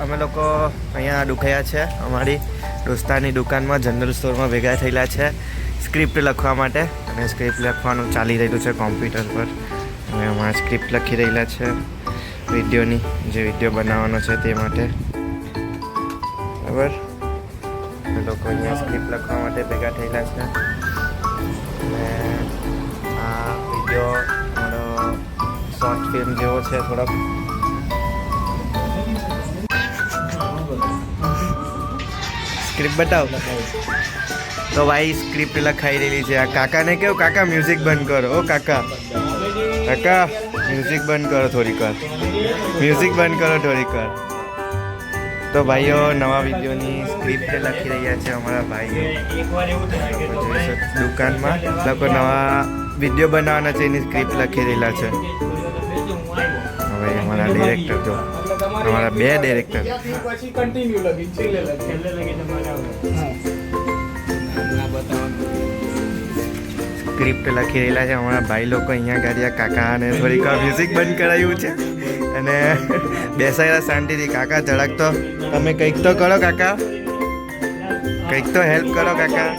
અમે લોકો અહીંયા દુખાયા છે અમારી દોસ્તારની દુકાનમાં જનરલ સ્ટોરમાં ભેગા થયેલા છે સ્ક્રિપ્ટ લખવા માટે અને સ્ક્રિપ્ટ લખવાનું ચાલી રહ્યું છે કોમ્પ્યુટર પર અમે અમારા સ્ક્રિપ્ટ લખી રહેલા છે વિડીયોની જે વિડીયો બનાવવાનો છે તે માટે બરાબર અમે લોકો અહીંયા સ્ક્રિપ્ટ લખવા માટે ભેગા થયેલા છે અને આ વિડીયો અમારો શોર્ટ ફિલ્મ જેવો છે થોડોક સ્ક્રિપ્ટ બતાવ તો ભાઈ સ્ક્રિપ્ટ લખાઈ રહેલી છે આ કાકાને કેવું કાકા મ્યુઝિક બંધ કરો ઓ કાકા કાકા મ્યુઝિક બંધ કરો થોડીક વાર મ્યુઝિક બંધ કરો થોડીક વાર તો ભાઈઓ નવા વિડીયોની સ્ક્રિપ્ટ લખી રહ્યા છે અમારા ભાઈઓ દુકાનમાં લોકો નવા વિડીયો બનાવવાના છે એની સ્ક્રિપ્ટ લખી રહેલા છે હવે અમારા ડિરેક્ટર જો અમારા બે ડિરેક્ટર સ્ક્રિપ્ટ લખી રહેલા છે અમારા ભાઈ લોકો અહીંયા ગાડિયા કાકા અને થોડીક મ્યુઝિક બંધ કરાવ્યું છે અને બેસાયેલા શાંતિથી કાકા ઝડક તો તમે કંઈક તો કરો કાકા કંઈક તો હેલ્પ કરો કાકા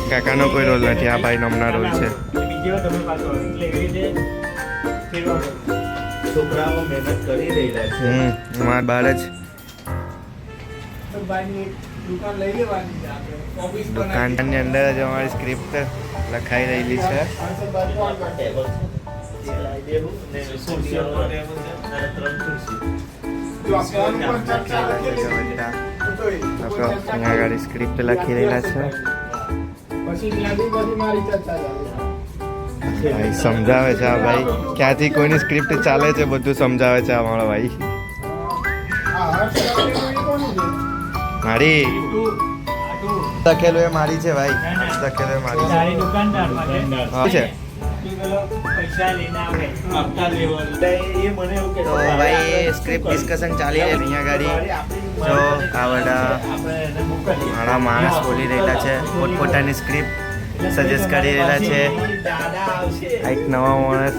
કાકાનો કોઈ રોલ નથી આ ભાઈનો હમણાં રોલ છે છોકરાઓ મહેનત કરી રહ્યા છે મારા બાર જ દુકાનની અંદર જ અમારી સ્ક્રિપ્ટ લખાઈ રહેલી છે અહીંયા આગળ સ્ક્રિપ્ટ લખી રહેલા છે ભાઈ સમજાવે છે આ ભાઈ ક્યાંથી કોઈની સ્ક્રિપ્ટ ચાલે છે બધું સમજાવે છે અમારો ભાઈ મારી લખેલું એ મારી છે ભાઈ લખેલું એ મારી છે તો ભાઈ સ્ક્રિપ્ટ ડિસ્કશન ચાલી રહી અહીંયા ગાડી જો આ બધા મારા માણસ બોલી રહેલા છે પોતપોતાની સ્ક્રિપ્ટ સજેસ્ટ કરી રહેલા છે એક નવા માણસ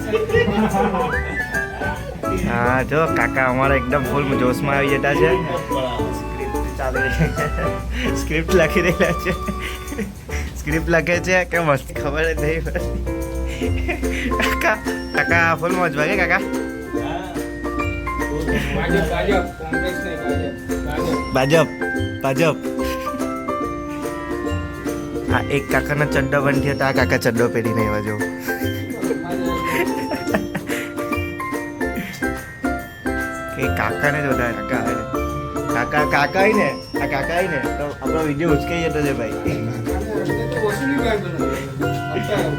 હા જો કાકા અમારા એકદમ ફૂલ જોશમાં આવી જતા છે સ્ક્રિપ્ટ લખી રહેલા છે સ્ક્રિપ્ટ લખે છે કે મસ્ત ખબર જ નહીં પડતી કાકા કાકા ફૂલ મોજ ભાગે કાકા ભાજપ ભાજપ હા એક કાકાનો ચડ્ડો બંધ થયો તો આ કાકા ચડ્ડો પહેરીને એવા જો કે કાકાને જ વધારે કાકા કાકા કાકા ને આ કાકા ને તો આપણો વિડીયો ઉચકાઈ જતો છે ભાઈ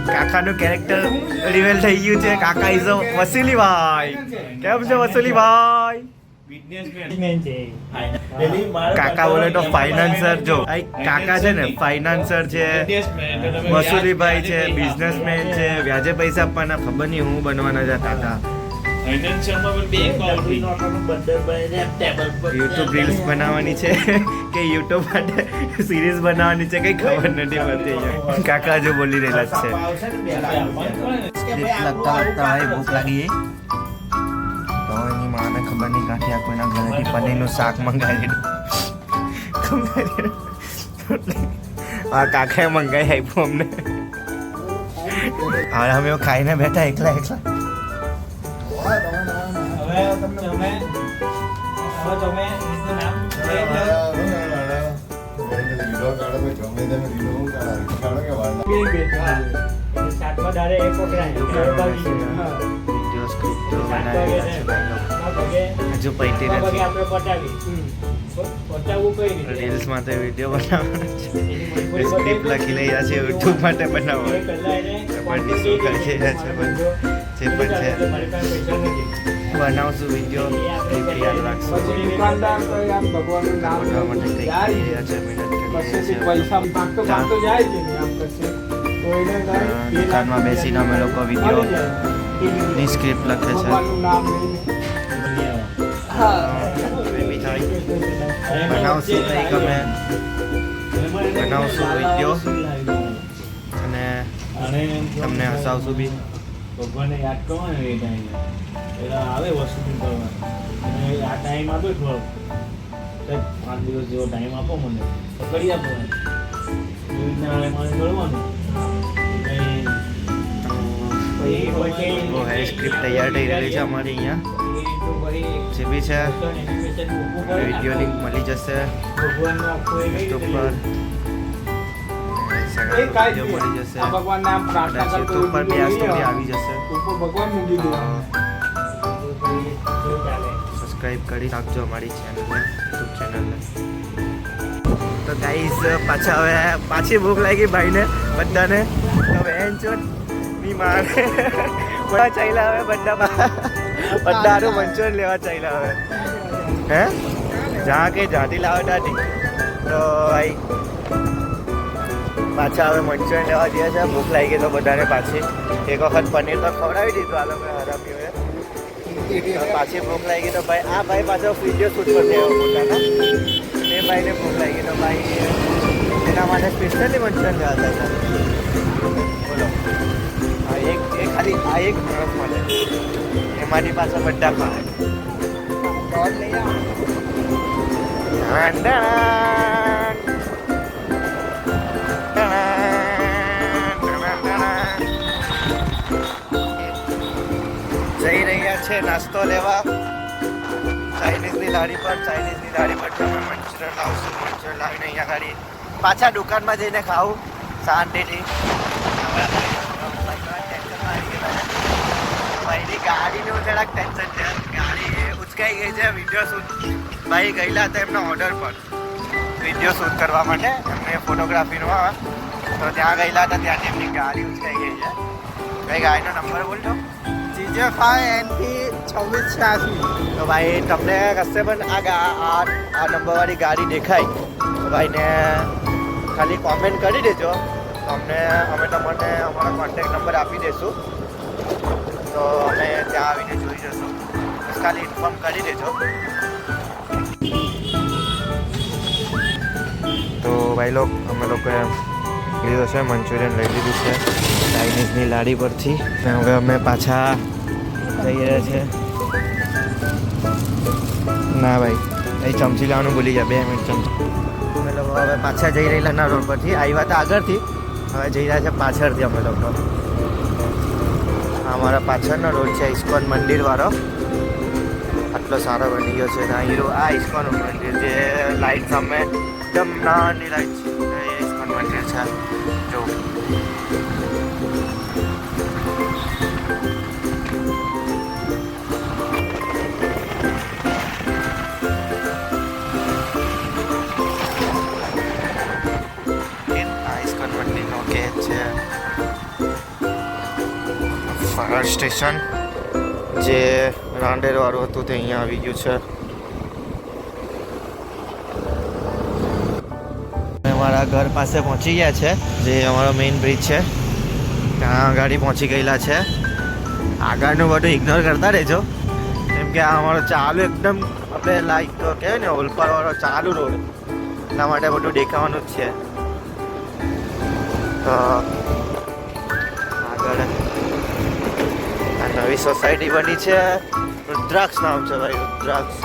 કાકાનું કેરેક્ટર રિવેલ થઈ ગયું છે કાકા ઇઝ વસૂલી ભાઈ કેમ છે વસૂલી ભાઈ કાકા બોલે તો ફાઇનાન્સર જો કાકા છે ને ફાઇનાન્સર છે વસૂલીભાઈ છે બિઝનેસમેન છે વ્યાજે પૈસા આપવાના ખબર નહીં હું બનવાના છે કાકા યુટ્યુબ રીલ્સ બનાવવાની છે કે યુટ્યુબ માટે સિરીઝ બનાવવાની છે કઈ ખબર નથી પડતી કાકા જો બોલી રહેલા જ છે લગતા ભાઈ ભૂખ લાગી તો એની માને ખબર નહીં કાંઠી આ કોઈના ઘરેથી પનીરનું શાક મંગાવી આ કાકાએ મંગાવી આપ્યું અમને હવે અમે ખાઈને બેઠા એકલા એકલા હજુ પૈતી નથી રીલ્સ માટે વિડીયો બનાવવાનો છે સ્ક્રિપ્ટ લખી રહ્યા છે યુટ્યુબ માટે બનાવવાનો શું કરી રહ્યા છે જે પણ છે બનાવશું વિડીયો યાદ રાખશું બનાવવા માટે કંઈક કરી રહ્યા છે મહેનત દુકાનમાં બેસીને અમે લોકો વિડીયોની સ્ક્રિપ્ટ લખે છે બનાવશું કંઈક અમે બનાવશું વિડીયો અને તમને હસાવશું બી ભગવાનને યાદ કરો ને એ ટાઈમે એટલે આવે વસ્તુ કરવાનું અને આ ટાઈમ આપો થોડો 5 દિવસ જેવો ટાઈમ આપો મને તો કરી આપો એવી રીતના મને કરવાનું वो है स्क्रिप्ट तैयार થઈ રહી છે અમારી અહીંયા જે બી છે વિડીયો લિંક મળી જશે યુટ્યુબ પર વિડીયો મળી જશે યુટ્યુબ પર બી આ સ્ટોરી આવી જશે સબસ્ક્રાઇબ કરી રાખજો અમારી ચેનલને યુટ્યુબ ચેનલને તો ગાઈઝ પાછી ભૂખ લાગી ભાઈને બધાને તો બેન ચોટ ની મારે બધા ચાલ્યા આવે બધાનું મંચુરિયન લેવા ચાલ્યા આવે હે જ્યાં કે જ્યાંથી લાવે ત્યાંથી તો ભાઈ પાછા હવે મંચુરિયન લેવા જઈએ છે ભૂખ લાગી ગઈ તો બધાને પાછી એક વખત પનીર તો ખવડાવી દીધું આ લોકો હરામીઓએ પાછી ભૂખ લાગી તો ભાઈ આ ભાઈ પાછો વિડીયો શૂટ કરશે પોતાના એ ભાઈને ભૂખ લાગી તો ભાઈ એના માટે સ્પેશિયલી મંચુરિયન લેવા હતા બોલો એક માણસ મળે એમાંથી પાછા બધા ખાય જઈ રહ્યા છે નાસ્તો લેવા ચાઇનીઝની લારી પર તમે મંચુરિયન લાવશું મંચુરિયન લાવીને અહીંયા ગાડી પાછા દુકાનમાં જઈને ખાવું શાંતિથી ભાઈની ગાડીનું જરાક ટેન્શન છે ગાડી ઉચકાઈ ગઈ છે વિડીયો શૂટ ભાઈ ગયેલા હતા એમના ઓર્ડર પર વિડીયો શૂટ કરવા માટે એમને ફોટોગ્રાફીનો તો ત્યાં ગયેલા હતા ત્યાંથી એમની ગાડી ઉચકાઈ ગઈ છે ભાઈ ગાડીનો નંબર બોલજો GJ5NP 2686 તો ભાઈ તમને કશે પણ આ નંબરવાળી ગાડી દેખાય તો ભાઈને ખાલી કોમેન્ટ કરી દેજો અમે તમને અમારો કોન્ટેક્ટ નંબર આપી દઈશું તો અમે ત્યાં આવીને જોઈ જશું બસ ખાલી ઇન્ફોર્મ કરી દેજો તો ભાઈ અમે લોકોએ લીધો છે મંચુરિયન લઈ લીધું છે ચાઇનીઝની લારી પરથી હવે અમે પાછા જઈ રહ્યા છે ના ભાઈ એ ચમચી લાવવાનું ભૂલી ગયા 2 મિનિટ ચમચી અમે લોકો હવે પાછા જઈ રહેલા ના રોડ પરથી આવ્યા હતા આગળથી હવે જઈ રહ્યા છે પાછળથી અમે લોકો અમારા પાછળનો રોડ છે ઇસ્કોન મંદિરવાળો આટલો સારો બની ગયો છે આ ઇસ્કોન મંદિર જે લાઇટ સામે એકદમ નાની લાઇટ છે એ ઇસ્કોન મંદિર છે જો ઇસ્કોન મંદિરનો ગેટ છે ફાયર સ્ટેશન જે રાંડેરવાળું હતું તે અહીંયા આવી ગયું છે અમારા ઘર પાસે પહોંચી ગયા છે જે અમારો મેઇન બ્રિજ છે ત્યાં ગાડી પહોંચી ગયેલા છે આગળનું બધું ઇગ્નોર કરતા રહેજો કેમ કે આ અમારો ચાલુ એકદમ આપણે લાઈક કહેવાય ને ઓલપાડવાળો ચાલુ રોડ એટલા માટે બધું દેખાવાનું જ છે તો આગળ નવી સોસાયટી બની છે રુદ્રાક્ષ નામ છે ભાઈ રુદ્રાક્ષ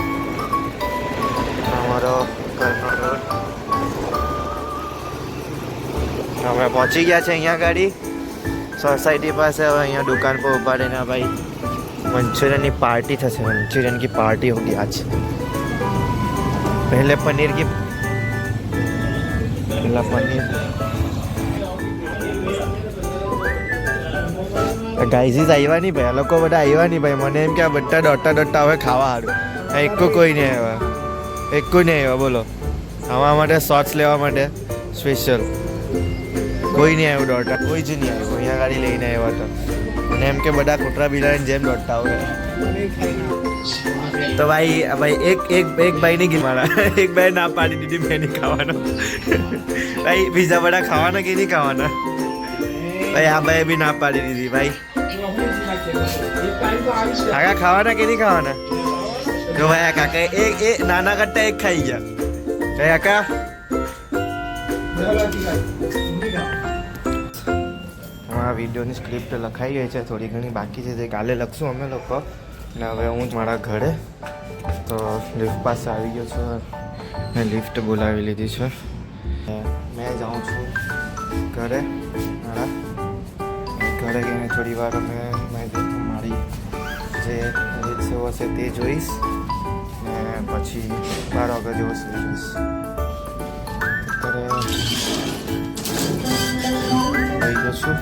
અમારો ઘરનો રોડ અમે પહોંચી ગયા છે અહીંયા ગાડી સોસાયટી પાસે હવે અહીંયા દુકાન પર ઉભા રહીને ભાઈ મંચુરિયન की पार्टी થશે मंचूरियन की पार्टी होगी आज पहले पनीर ગાઈઝીસ આવ્યા નહીં ભાઈ આ લોકો બધા આવ્યા નહીં ભાઈ મને એમ કે આ બધા દોડતા હવે ખાવા સારું કોઈ નહીં આવ્યા બોલો આવા માટે શોર્ટ્સ લેવા માટે સ્પેશિયલ કોઈ નહીં આવ્યું દોડતા કોઈ જ નહીં આવ્યું અહીંયા ગાડી લઈને આવ્યા તો મને એમ કે બધા કૂતરા બિલાડીની જેમ દોડતા હોય તો ભાઈ એક ભાઈની ગીલ મારા એક ભાઈ ના પાડી દીધી મેં નહીં ખાવાનો ભાઈ બીજા બધા ખાવાના કે નહીં ખાવાના ભાઈ આ ભાઈ બી ના પાડી દીધી ભાઈ કાકા ખાવાના કે નહીં ખાવાના જો ભાઈ આ કાકા એ નાના કરતા એક ખાઈ ગયા કાકા આ વિડીયોની સ્ક્રિપ્ટ લખાઈ ગઈ છે, થોડી ઘણી બાકી છે જે કાલે લખશું અમે લોકો. ને હવે હું જ મારા ઘરે તો લિફ્ટ પાસે આવી ગયો છું, મેં લિફ્ટ બોલાવી લીધી છે. મેં જાઉં છું ઘરે મારા ઘરે ગઈને થોડી વાર અમે મારી જે રીલ્સો હશે તે જોઈશ ને પછી 12 વાગ્યા જેવો સુઈ જઈશ. અત્યારે આવી ગયો છું.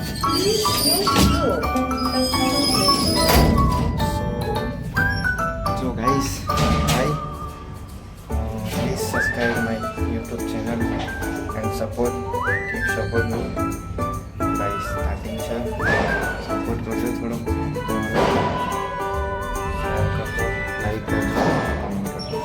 So guys, hi. Please subscribe my YouTube channel and keep support me. Guys, starting છે, સપોર્ટ કરજો થોડો, શેર કરજો, લાઈક કરજો, કોમેન્ટ કરજો.